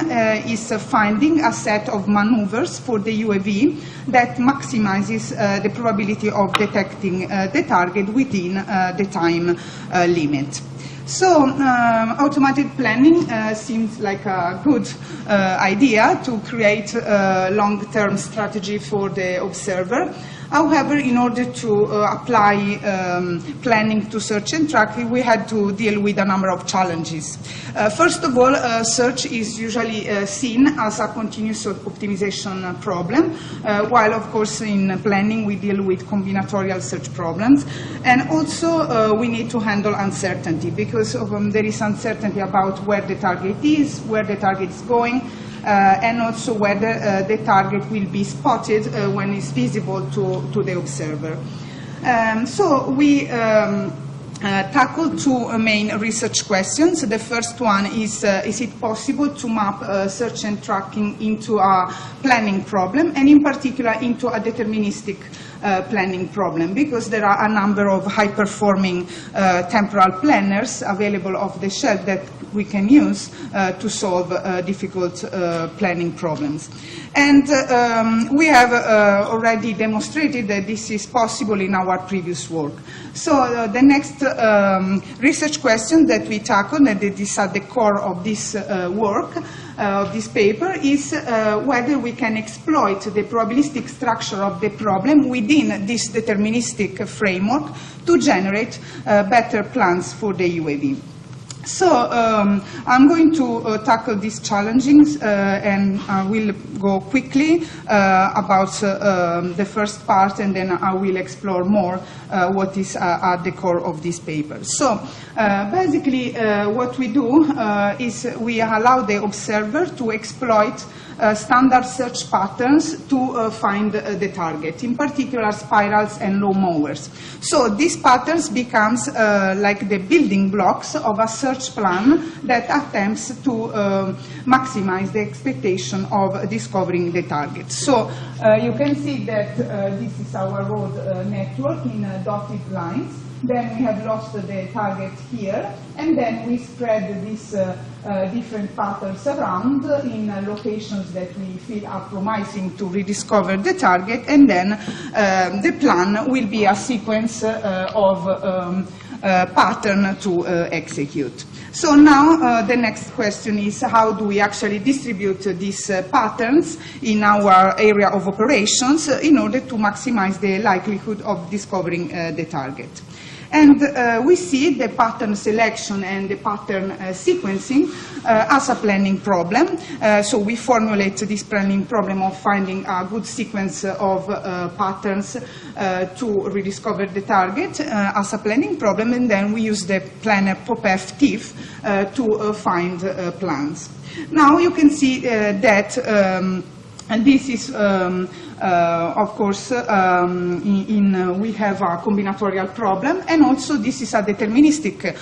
is finding a set of maneuvers for the UAV that maximizes the probability of detecting the target within the time limit. So automated planning seems like a good idea to create a long-term strategy for the observer. However, in order to apply planning to search and tracking, we had to deal with a number of challenges. First of all, search is usually seen as a continuous optimization problem, while of course in planning we deal with combinatorial search problems. And also we need to handle uncertainty, because there is uncertainty about where the target is, where the target is going, and also whether the target will be spotted when it's visible to the observer. So we tackled two main research questions. The first one is it possible to map search and tracking into a planning problem, and in particular into a deterministic planning problem, because there are a number of high-performing temporal planners available off the shelf that we can use to solve difficult planning problems. And we have already demonstrated that this is possible in our previous work. So the next research question that we tackled, and that is at the core of this work, of this paper, is whether we can exploit the probabilistic structure of the problem within this deterministic framework to generate better plans for the UAV. So I'm going to tackle these challenges, and I will go quickly about the first part, and then I will explore more what is at the core of this paper. So basically what we do is we allow the observer to exploit standard search patterns to find the target, in particular spirals and low movers. So these patterns becomes like the building blocks of a search plan that attempts to maximize the expectation of discovering the target. So you can see that this is our road network in dotted lines. Then we have lost the target here, and then we spread these different patterns around in locations that we feel are promising to rediscover the target, and then the plan will be a sequence of pattern to execute. So now the next question is, how do we actually distribute these patterns in our area of operations in order to maximize the likelihood of discovering the target? And we see the pattern selection and the pattern sequencing as a planning problem. So we formulate this planning problem of finding a good sequence of patterns to rediscover the target as a planning problem, and then we use the planner POPEF TIFF to find plans. Now you can see that and this is, of course, we have a combinatorial problem, and also this is a deterministic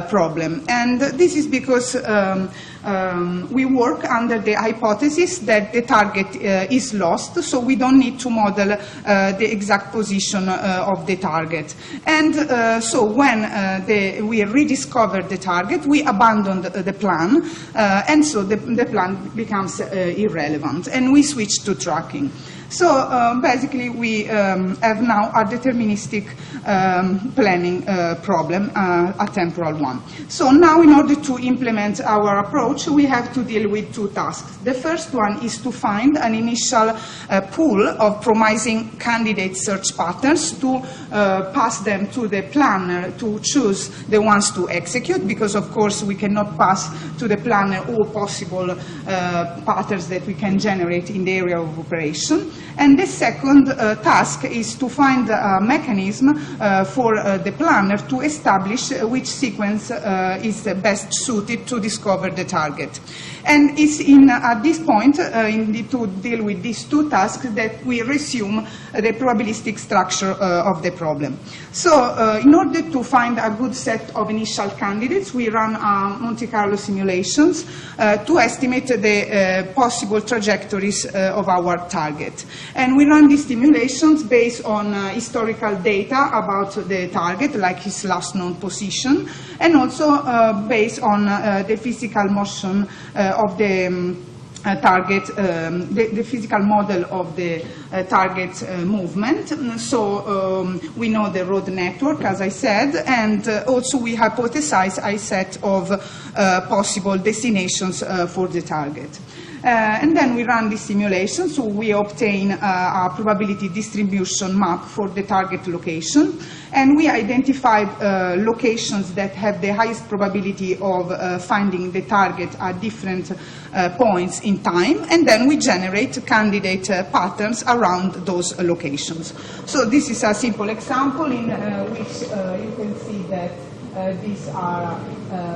problem. And this is because we work under the hypothesis that the target is lost, so we don't need to model the exact position of the target. And so when we rediscover the target, we abandon the plan, and so the plan becomes irrelevant, and we switch to tracking. So basically we have now a deterministic planning problem, a temporal one. So now in order to implement our approach, we have to deal with two tasks. The first one is to find an initial pool of promising candidate search patterns to pass them to the planner to choose the ones to execute, because of course we cannot pass to the planner all possible patterns that we can generate in the area of operation. And the second task is to find a mechanism for the planner to establish which sequence is best suited to discover the target. And it's at this point, to deal with these two tasks, that we resume the probabilistic structure of the problem. So in order to find a good set of initial candidates, we run Monte Carlo simulations to estimate the possible trajectories of our target. And we run these simulations based on historical data about the target, like his last known position, and also based on the physical motion of the target, the physical model of the target movement. So we know the road network, as I said, and also we hypothesize a set of possible destinations for the target. And then we run this simulation, so we obtain a probability distribution map for the target location, and we identified locations that have the highest probability of finding the target at different points in time, and then we generate candidate patterns around those locations. So this is a simple example in which you can see that these are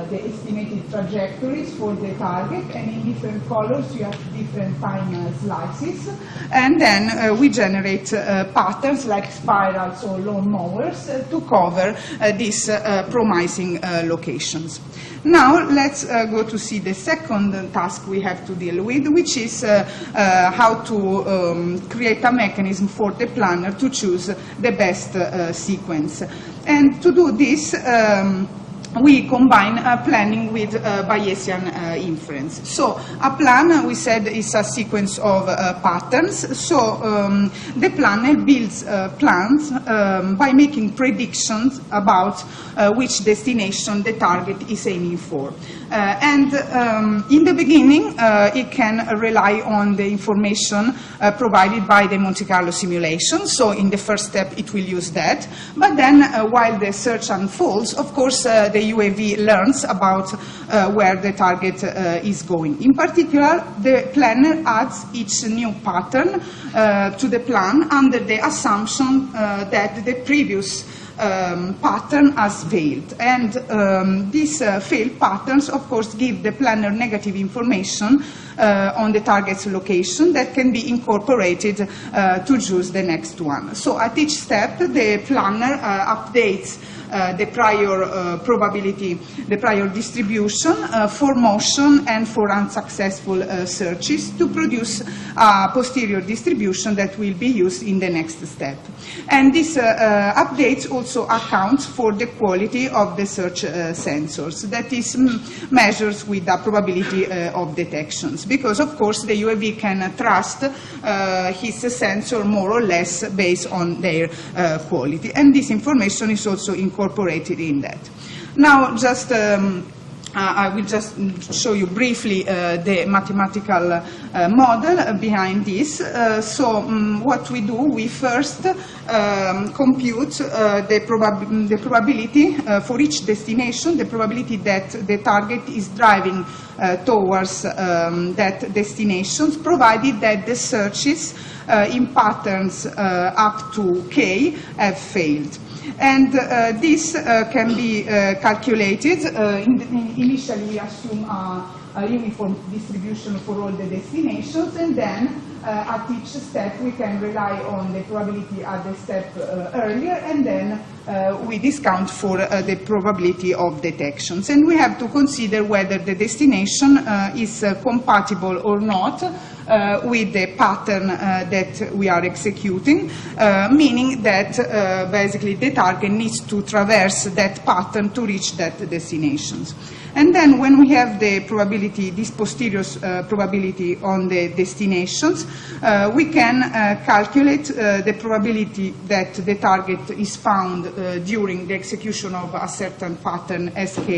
the estimated trajectories for the target, and in different colors you have different time slices, and then we generate patterns like spirals or lawn mowers to cover these promising locations. Now let's go to see the second task we have to deal with, which is how to create a mechanism for the planner to choose the best sequence. And to do this, we combine planning with Bayesian inference. So a plan, we said, is a sequence of patterns. So the planner builds plans by making predictions about which destination the target is aiming for. And in the beginning, it can rely on the information provided by the Monte Carlo simulation. So in the first step, it will use that. But then, while the search unfolds, of course, the UAV learns about where the target is going. In particular, the planner adds each new pattern to the plan under the assumption that the previous pattern has failed. And these failed patterns, of course, give the planner negative information on the target's location that can be incorporated to choose the next one. So at each step, the planner updates the prior probability, the prior distribution for motion and for unsuccessful searches to produce a posterior distribution that will be used in the next step. And this updates also accounts for the quality of the search sensors, that is, measures with the probability of detections, because of course the UAV can trust his sensor more or less based on their quality, and this information is also incorporated in that. Now, just I will just show you briefly the mathematical model behind this. So what we do, we first compute the probability for each destination, the probability that the target is driving towards that destination, provided that the searches in patterns up to k have failed. And this can be calculated. Initially, we assume a uniform distribution for all the destinations, and then at each step we can rely on the probability at the step earlier, and then we discount for the probability of detections. And we have to consider whether the destination is compatible or not with the pattern that we are executing, meaning that basically the target needs to traverse that pattern to reach that destinations. And then when we have the probability, this posterior probability on the destinations, we can calculate the probability that the target is found during the execution of a certain pattern Sk,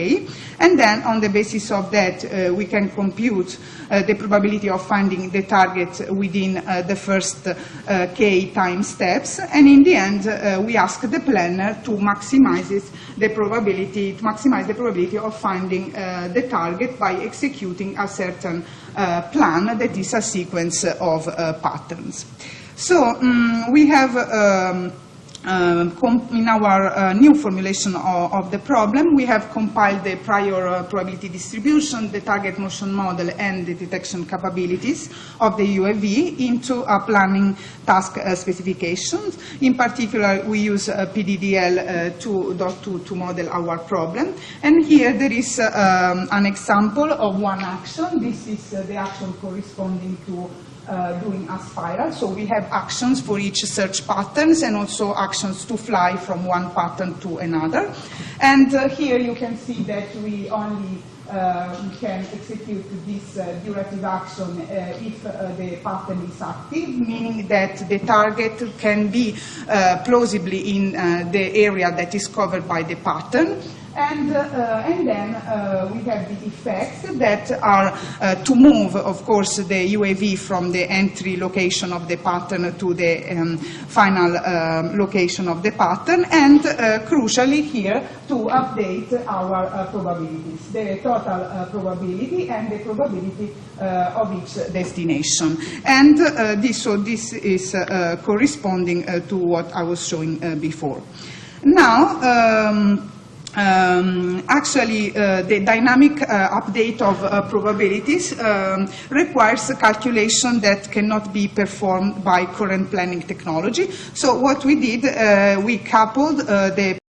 and then on the basis of that we can compute the probability of finding the target within the first k time steps, and in the end we ask the planner to maximize the probability of finding the target by executing a certain plan that is a sequence of patterns. So we have in our new formulation of the problem, we have compiled the prior probability distribution, the target motion model, and the detection capabilities of the UAV into a planning task specifications. In particular, we use PDDL 2.2 to model our problem. And here there is an example of one action. This is the action corresponding to doing a spiral. So we have actions for each search patterns and also actions to fly from one pattern to another. And here you can see that we only can execute this durative action if the pattern is active, meaning that the target can be plausibly in the area that is covered by the pattern. And then we have the effects that are to move, of course, the UAV from the entry location of the pattern to the final location of the pattern, and crucially here to update our probabilities, the total probability and the probability of each destination. And this is corresponding to what I was showing before. Now, actually, the dynamic update of probabilities requires a calculation that cannot be performed by current planning technology. So what we did, we coupled the